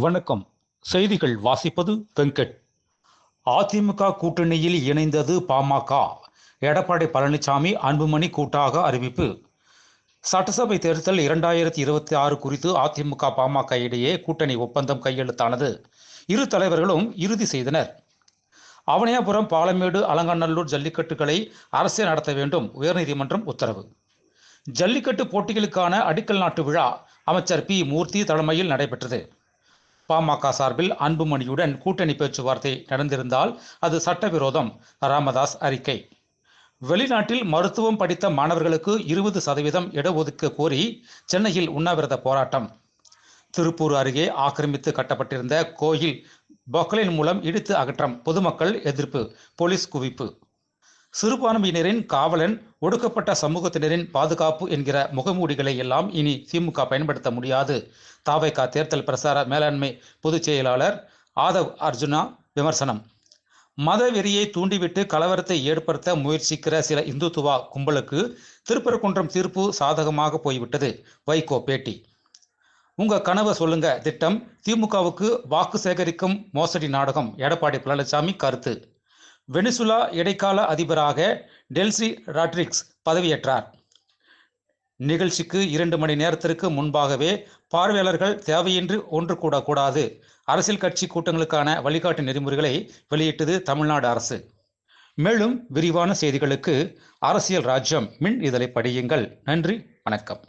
வணக்கம். செய்திகள் வாசிப்பது வெங்கட். அதிமுக கூட்டணியில் இணைந்தது பாமக. எடப்பாடி பழனிசாமி, அன்புமணி கூட்டாக அறிவிப்பு. சட்டசபை தேர்தல் 2026 குறித்து அதிமுக பாமக இடையே கூட்டணி ஒப்பந்தம் கையெழுத்தானது. இரு தலைவர்களும் இறுதி செய்தனர். அவனியாபுரம், பாலமேடு, அலங்காநல்லூர் ஜல்லிக்கட்டுகளை அரசே நடத்த வேண்டும், உயர்நீதிமன்றம் உத்தரவு. ஜல்லிக்கட்டு போட்டிகளுக்கான அடிக்கல் நாட்டு விழா அமைச்சர் பி. மூர்த்தி தலைமையில் நடைபெற்றது. பாமக சார்பில் அன்புமணியுடன் கூட்டணி பேச்சுவார்த்தை நடந்திருந்தால் அது சட்டவிரோதம். ராமதாஸ் அறிக்கை. வெளிநாட்டில் மருத்துவம் படித்த மாணவர்களுக்கு 20% இடஒதுக்க கோரி சென்னையில் உண்ணாவிரத போராட்டம். திருப்பூர் அருகே ஆக்கிரமித்து கட்டப்பட்டிருந்த கோயில் பொக்லைன் மூலம் இடித்து அகற்றம். பொதுமக்கள் எதிர்ப்பு, போலீஸ் குவிப்பு. சிறுபான்மையினரின் காவலன், ஒடுக்கப்பட்ட சமூகத்தினரின் பாதுகாப்பு என்கிற முகமூடிகளை எல்லாம் இனி திமுக பயன்படுத்த முடியாது. தவேகா தேர்தல் பிரசார மேலாண்மை பொதுச் செயலாளர் ஆதவ் அர்ஜுனா விமர்சனம். மத வெறியை தூண்டிவிட்டு கலவரத்தை ஏற்படுத்த முயற்சிக்கிற சில இந்துத்துவா கும்பலுக்கு திருப்பரங்குன்றம் தீர்ப்பு சாதகமாக போய்விட்டது. வைகோ பேட்டி. உங்க கனவை சொல்லுங்க திட்டம் திமுகவுக்கு வாக்கு சேகரிக்கும் மோசடி நாடகம். எடப்பாடி பழனிசாமி கருத்து. வெனிசுலா இடைக்கால அதிபராக டெல்சி ராட்ரிக்ஸ் பதவியேற்றார். நிகழ்ச்சிக்கு 2 மணி நேரத்திற்கு முன்பாகவே பார்வையாளர்கள் தேவையின்றி ஒன்று கூடக்கூடாது. அரசியல் கட்சி கூட்டங்களுக்கான வழிகாட்டு நெறிமுறைகளை வெளியிட்டது தமிழ்நாடு அரசு. மேலும் விரிவான செய்திகளுக்கு அரசியல் ராஜ்யம் மின் இதழை படியுங்கள். நன்றி, வணக்கம்.